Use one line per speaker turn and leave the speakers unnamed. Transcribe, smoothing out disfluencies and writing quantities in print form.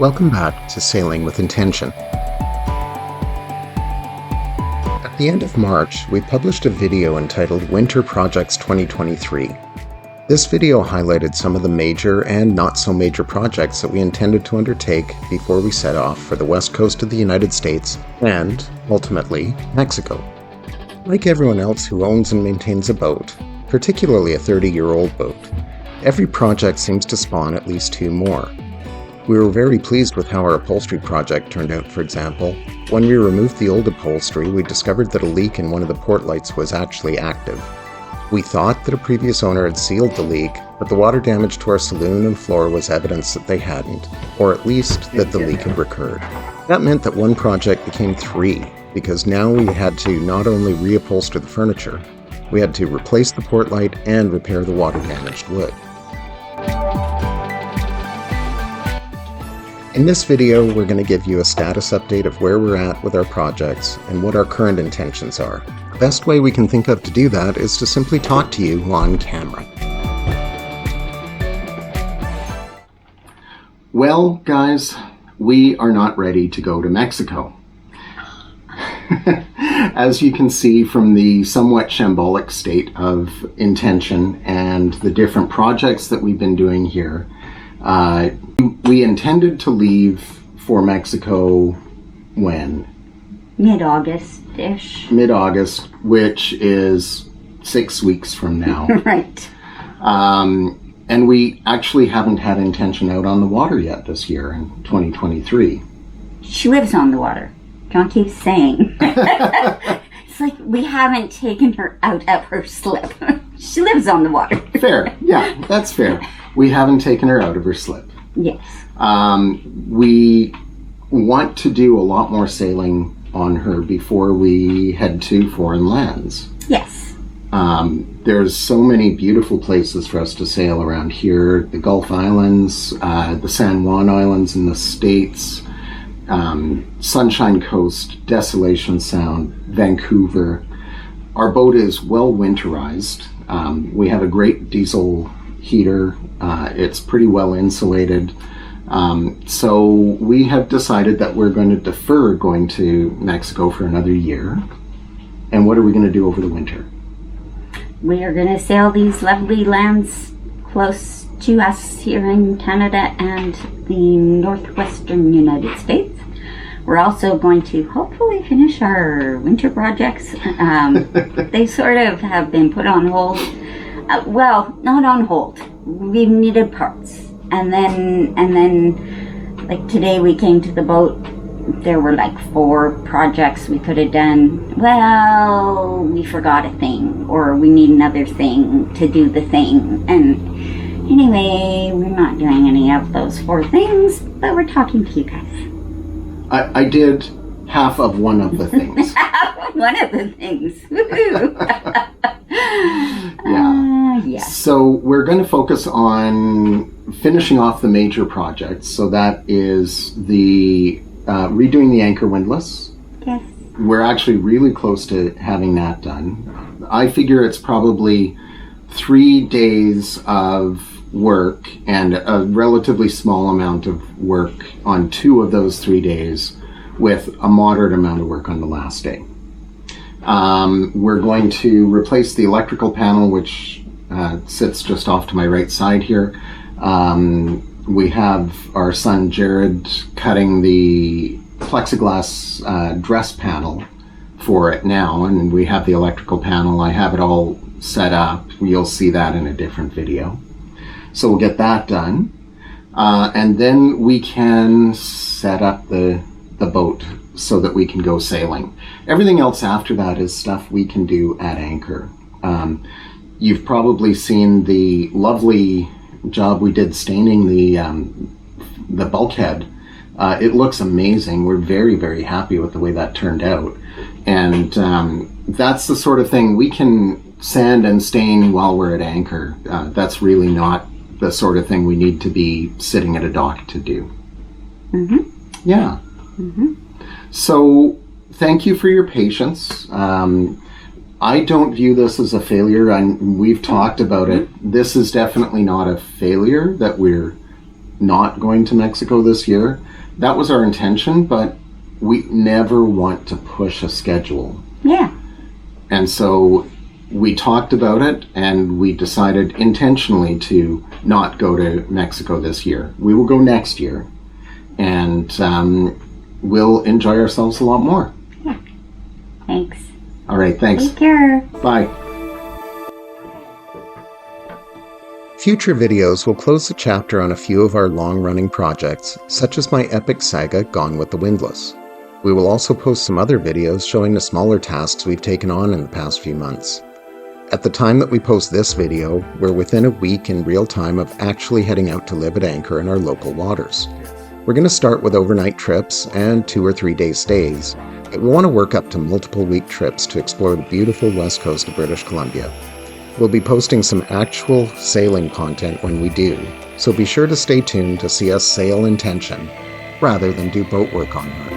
Welcome back to Sailing with Intention. At the end of March, we published a video entitled Winter Projects 2023. This video highlighted some of the major and not so major projects that we intended to undertake before we set off for the west coast of the United States and, ultimately, Mexico. Like everyone else who owns and maintains a boat, particularly a 30-year-old boat, every project seems to spawn at least two more. We were very pleased with how our upholstery project turned out, for example. When we removed the old upholstery, we discovered that a leak in one of the port lights was actually active. We thought that a previous owner had sealed the leak, but the water damage to our saloon and floor was evidence that they hadn't, or at least that the leak had recurred. That meant that one project became three, because now we had to not only reupholster the furniture, we had to replace the port light and repair the water-damaged wood. In this video, we're going to give you a status update of where we're at with our projects and what our current intentions are. The best way we can think of to do that is to simply talk to you on camera.
Well, guys, we are not ready to go to Mexico. As you can see from the somewhat shambolic state of intention and the different projects that we've been doing here, we intended to leave for Mexico when?
Mid-August-ish.
Mid-August, which is 6 weeks from now.
Right.
And we actually haven't had intention out on the water yet this year in 2023.
She lives on the water. John keeps saying. It's like we haven't taken her out of her slip. She lives on the water.
Fair. Yeah, that's fair. We haven't taken her out of her slip.
Yes.
We want to do a lot more sailing on her before we head to foreign lands.
Yes.
There's so many beautiful places for us to sail around here. The Gulf Islands, the San Juan Islands in the States, Sunshine Coast, Desolation Sound, Vancouver. Our boat is well winterized. We have a great diesel heater. It's pretty well insulated. So we have decided that we're going to defer going to Mexico for another year. And what are we going to do over the winter?
We are going to sail these lovely lands close to us here in Canada and the northwestern United States. We're also going to hopefully finish our winter projects. They sort of have been put on hold. Well, not on hold. We've needed parts. And then, like today we came to the boat, there were like 4 projects we could have done. Well, we forgot a thing, or we need another thing to do the thing. And anyway, we're not doing any of those 4 things, but we're talking to you guys.
I did half of one of the things.
One of the things. Woohoo!
Yeah. So we're going to focus on finishing off the major projects. So that is the redoing the anchor windlass.
Yes.
We're actually really close to having that done. I figure it's probably 3 days of work and a relatively small amount of work on 2 of those 3 days, with a moderate amount of work on the last day. We're going to replace the electrical panel, which sits just off to my right side here. We have our son Jared cutting the plexiglass dress panel for it now, and we have the electrical panel. I have it all set up. You'll see that in a different video. So we'll get that done. And then we can set up the boat so that we can go sailing. Everything else after that is stuff we can do at anchor. You've probably seen the lovely job we did staining the bulkhead. It looks amazing. We're very, very happy with the way that turned out. And that's the sort of thing we can sand and stain while we're at anchor. That's really not the sort of thing we need to be sitting at a dock to do.
Mm-hmm.
Yeah.
Mm-hmm.
So thank you for your patience. I don't view this as a failure, and we've talked about it. This is definitely not a failure that we're not going to Mexico this year. That was our intention, but we never want to push a schedule.
Yeah.
And so we talked about it, and we decided intentionally to not go to Mexico this year. We will go next year, and we'll enjoy ourselves a lot more.
Yeah. Thanks.
All right, thanks.
Take care.
Bye.
Future videos will close the chapter on a few of our long-running projects, such as my epic saga Gone with the Windless. We will also post some other videos showing the smaller tasks we've taken on in the past few months. At the time that we post this video, we're within a week in real time of actually heading out to live at anchor in our local waters. We're going to start with overnight trips and 2 or 3 day stays, but we want to work up to multiple week trips to explore the beautiful west coast of British Columbia. We'll be posting some actual sailing content when we do, so be sure to stay tuned to see us sail in tension, rather than do boat work on her.